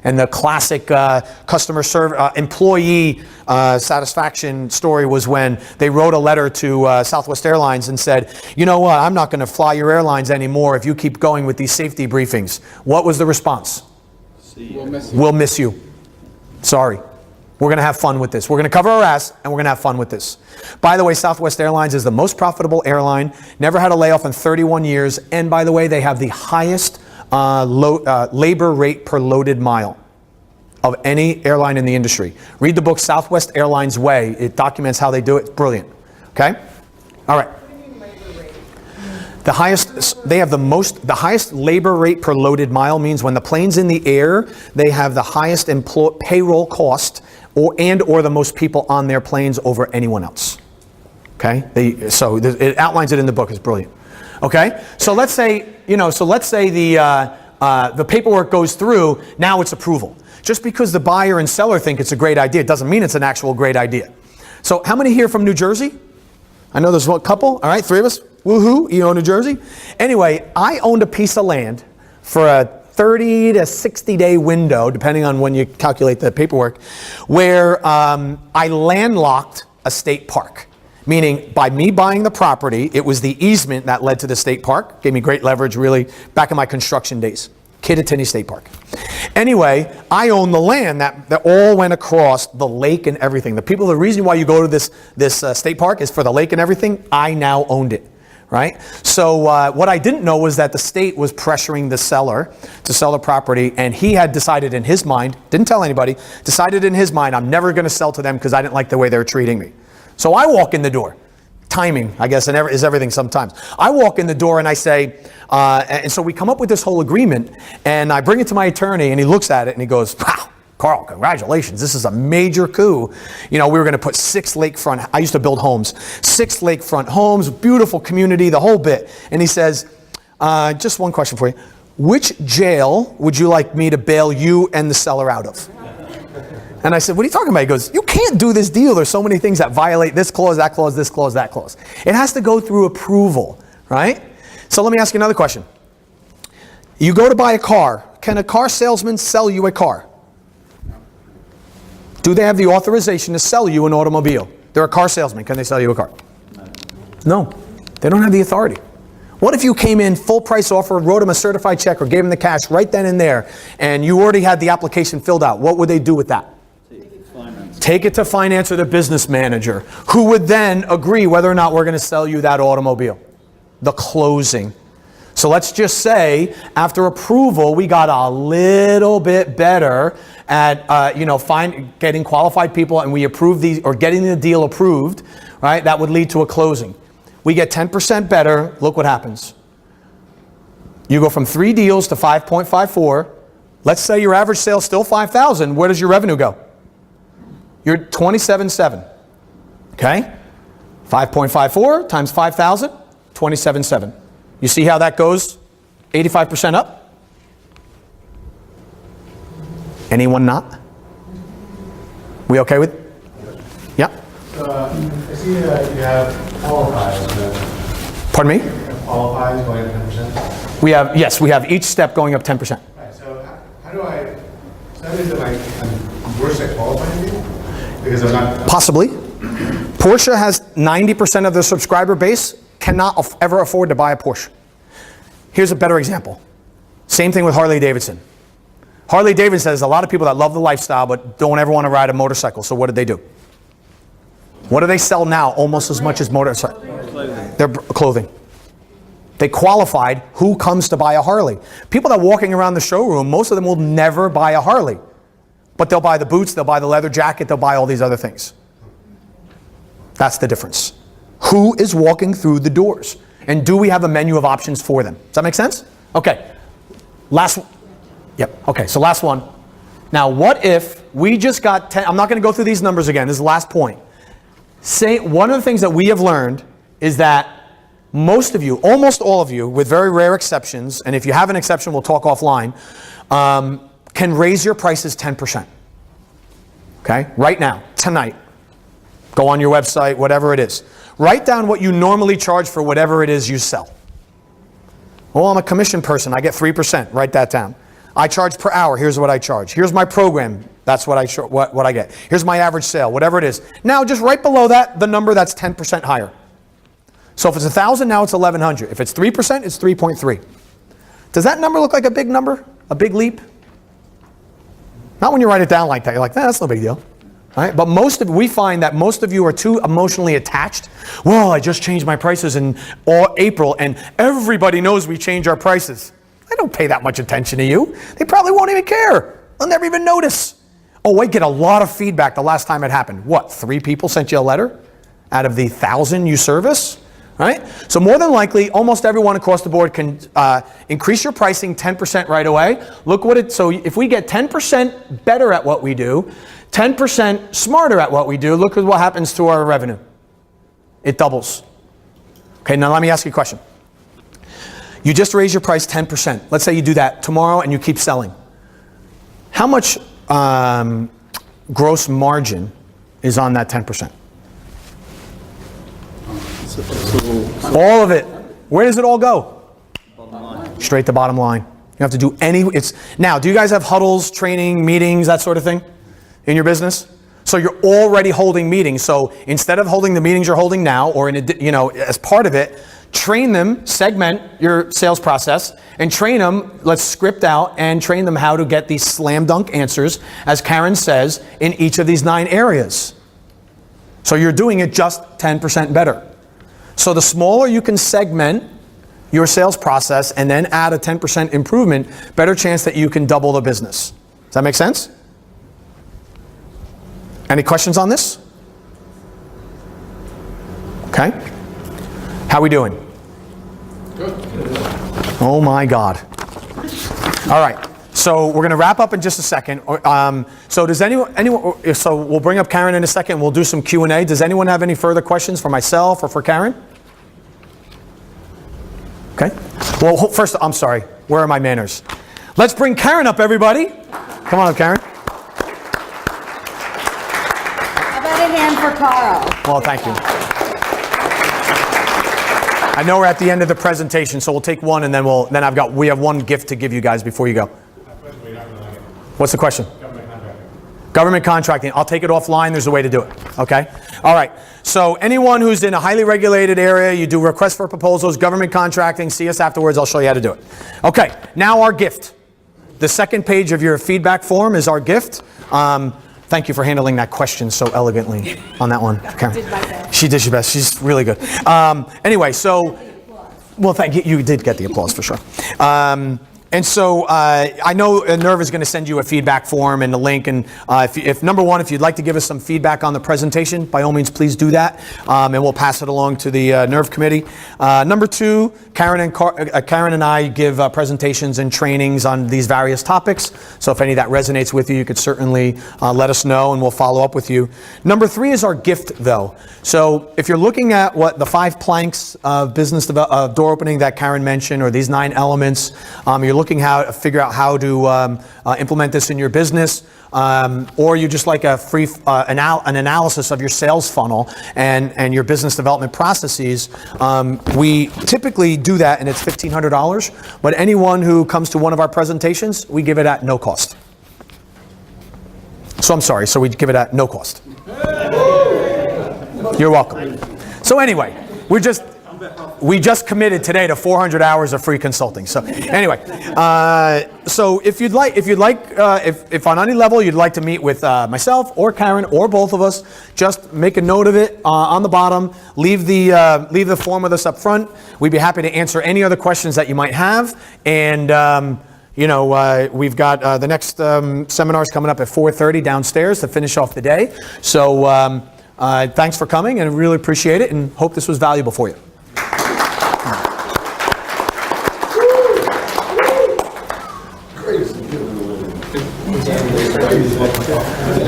And the classic customer service employee satisfaction story was when they wrote a letter to Southwest Airlines and said, you know what, I'm not going to fly your airlines anymore if you keep going with these safety briefings. What was the response? We'll miss you. Sorry. We're going to have fun with this. We're going to cover our ass and we're going to have fun with this. By the way, Southwest Airlines is the most profitable airline, never had a layoff in 31 years. And by the way, they have the highest labor rate per loaded mile of any airline in the industry. Read the book Southwest Airlines Way. It documents how they do it. It's brilliant. Okay? All right. The highest labor rate per loaded mile means when the plane's in the air, they have the highest payroll cost or the most people on their planes over anyone else. Okay? It outlines it in the book. It's brilliant. Okay? So let's say the paperwork goes through, now it's approval. Just because the buyer and seller think it's a great idea, it doesn't mean it's an actual great idea. So how many here from New Jersey? I know there's one couple. All right, 3 of us. Woohoo, you own New Jersey? Anyway, I owned a piece of land for a 30 to 60 day window, depending on when you calculate the paperwork, where I landlocked a state park. Meaning, by me buying the property, it was the easement that led to the state park. Gave me great leverage, really, back in my construction days. Kittatinny State Park. Anyway, I own the land that all went across the lake and everything. The reason why you go to this state park is for the lake and everything. I now owned it. Right? So what I didn't know was that the state was pressuring the seller to sell the property, and he had decided in his mind, didn't tell anybody, decided in his mind, I'm never going to sell to them because I didn't like the way they were treating me. So I walk in the door. Timing, I guess, is everything sometimes. I walk in the door and I say, and so we come up with this whole agreement, and I bring it to my attorney, and he looks at it and he goes, wow, Carl, congratulations. This is a major coup. You know, we were going to put 6 lakefront, I used to build homes, 6 lakefront homes, beautiful community, the whole bit. And he says, just one question for you. Which jail would you like me to bail you and the seller out of? And I said, what are you talking about? He goes, you can't do this deal. There's so many things that violate this clause, that clause, this clause, that clause. It has to go through approval, right? So let me ask you another question. You go to buy a car. Can a car salesman sell you a car? Do they have the authorization to sell you an automobile? They're a car salesman. Can they sell you a car? No. They don't have the authority. What if you came in, full price offer, wrote them a certified check or gave them the cash right then and there, and you already had the application filled out? What would they do with that? Take it to finance or the business manager, who would then agree whether or not we're going to sell you that automobile. The closing. So let's just say after approval, we got a little bit better at getting qualified people, and we approve these, or getting the deal approved, right? That would lead to a closing. We get 10% better. Look what happens. You go from 3 deals to 5.54. Let's say your average sale is still 5,000. Where does your revenue go? You're 27.7. Okay? 5.54 times 5,000, 27.7. You see how that goes? 85% up? Anyone not? We okay with? Yeah? I see that you have qualifiers. Pardon me? qualifies going up 10%? We have, yes, we have each step going up 10%. Right, so how do I, so that means that I'm worse at qualifying people? Because I'm not, Possibly. Porsche has 90% of their subscriber base cannot ever afford to buy a Porsche. Here's a better example. Same thing with Harley Davidson. Harley Davidson says a lot of people that love the lifestyle but don't ever want to ride a motorcycle. So what did they do? What do they sell now almost as much as motorcycle? Their clothing. They qualified who comes to buy a Harley. People that are walking around the showroom, most of them will never buy a Harley. But they'll buy the boots, they'll buy the leather jacket, they'll buy all these other things. That's the difference. Who is walking through the doors? And do we have a menu of options for them? Does that make sense? Okay. Last one. Yep. Okay, so last one. Now, what if we just got 10, I'm not going to go through these numbers again. This is the last point. Say, one of the things that we have learned is that most of you, almost all of you, with very rare exceptions, and if you have an exception, we'll talk offline, can raise your prices 10%. Okay? Right now, tonight. Go on your website, whatever it is. Write down what you normally charge for whatever it is you sell. Well, I'm a commission person. I get 3%. Write that down. I charge per hour. Here's what I charge. Here's my program. That's what I get. Here's my average sale, whatever it is. Now, just right below that, the number that's 10% higher. So if it's 1,000, now it's 1,100. If it's 3%, it's 3.3. Does that number look like a big number? A big leap? Not when you write it down like that. You're like, that's no big deal. Right? But we find that most of you are too emotionally attached. Well, I just changed my prices in April, and everybody knows we change our prices. I don't pay that much attention to you. They probably won't even care. They'll never even notice. Oh, I get a lot of feedback the last time it happened. What, 3 people sent you a letter out of the 1,000 you service? Right? So more than likely, almost everyone across the board can increase your pricing 10% right away. Look what so if we get 10% better at what we do, 10% smarter at what we do, look at what happens to our revenue. It doubles. Okay, now let me ask you a question. You just raise your price 10%. Let's say you do that tomorrow and you keep selling. How much gross margin is on that 10%? All of it. Where does it all go? Straight to bottom line. You don't have to do any. Now, do you guys have huddles, training, meetings, that sort of thing in your business? So you're already holding meetings. So instead of holding the meetings you're holding now, or as part of it, train them, segment your sales process, and train them. Let's script out and train them how to get these slam dunk answers, as Karen says, in each of these 9 areas. So you're doing it just 10% better. So the smaller you can segment your sales process and then add a 10% improvement, better chance that you can double the business. Does that make sense? Any questions on this? Okay. How we doing? Good. Oh my God. All right. So we're going to wrap up in just a second. So does anyone, so we'll bring up Karen in a second. We'll do some Q&A. Does anyone have any further questions for myself or for Karen? Okay. Well, first, I'm sorry. Where are my manners? Let's bring Karen up, everybody. Come on up, Karen. How about a hand for Carl? Well, thank you. I know we're at the end of the presentation, so we'll take one, and then we have one gift to give you guys before you go. What's the question? Government contracting. I'll take it offline. There's a way to do it. Okay? All right. So anyone who's in a highly regulated area, you do requests for proposals, government contracting, see us afterwards. I'll show you how to do it. Okay. Now our gift. The second page of your feedback form is our gift. Thank you for handling that question so elegantly on that one, Karen. She did her best. She's really good. Anyway, so, well, thank you. You did get the applause for sure. And so I know Nerv is going to send you a feedback form and a link. And if number one, if you'd like to give us some feedback on the presentation, by all means, please do that. And we'll pass it along to the Nerv committee. Number two, Karen and I give presentations and trainings on these various topics. So if any of that resonates with you, you could certainly let us know and we'll follow up with you. Number three is our gift, though. So if you're looking at what the 5 planks of business door opening that Karen mentioned, or these 9 elements, you're looking looking to figure out how to implement this in your business, or you just like a free an analysis of your sales funnel and your business development processes, we typically do that, and it's $1,500. But anyone who comes to one of our presentations, we give it at no cost. So I'm sorry, so we give it at no cost. You're welcome. So anyway, we just committed today to 400 hours of free consulting. So anyway, so if on any level you'd like to meet with myself or Karen or both of us, just make a note of it on the bottom. Leave the form with us up front. We'd be happy to answer any other questions that you might have. And we've got the next seminars coming up at 4:30 downstairs to finish off the day. So thanks for coming, and really appreciate it, and hope this was valuable for you.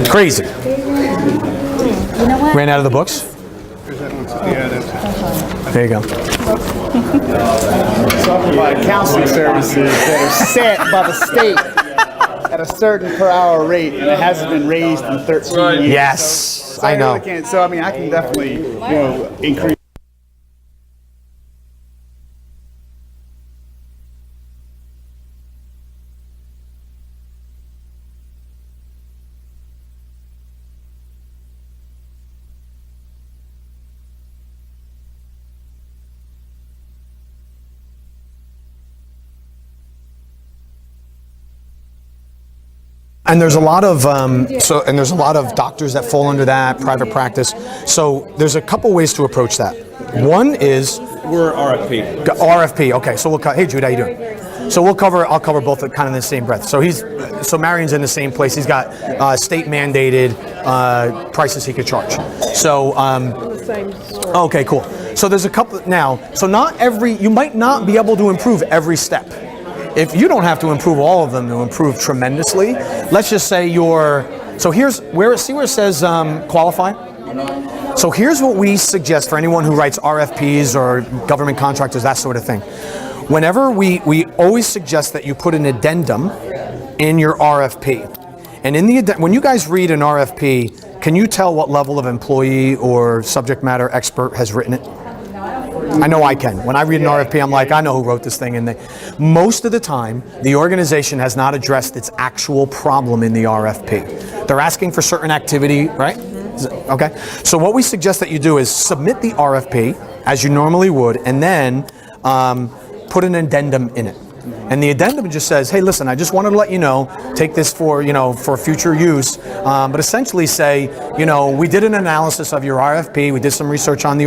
Crazy. You know what? Ran out of the books? There you go. Talking about counseling services that are set by the state at a certain per hour rate, and it hasn't been raised in 13 years. Yes, So I know. really can't, so I mean, I can definitely, increase. And there's a lot of doctors that fall under that, private practice. So there's a couple ways to approach that. One is We're RFP. RFP. Okay, so hey Jude, how you doing? So I'll cover both kind of in the same breath. So Marion's in the same place. He's got state mandated prices he could charge. So okay, cool. So there's a couple now. So you might not be able to improve every step. If you don't have to improve all of them to improve tremendously, let's just say where it says qualify? So here's what we suggest for anyone who writes RFPs or government contractors, that sort of thing. Whenever we always suggest that you put an addendum in your RFP. And when you guys read an RFP, can you tell what level of employee or subject matter expert has written it? I know I can. When I read an RFP, I'm like, I know who wrote this thing. And most of the time, the organization has not addressed its actual problem in the RFP. They're asking for certain activity, right? Okay. So what we suggest that you do is submit the RFP as you normally would, and then put an addendum in it. And the addendum just says, hey, listen, I just wanted to let you know, take this for future use, but essentially say, we did an analysis of your RFP, we did some research on the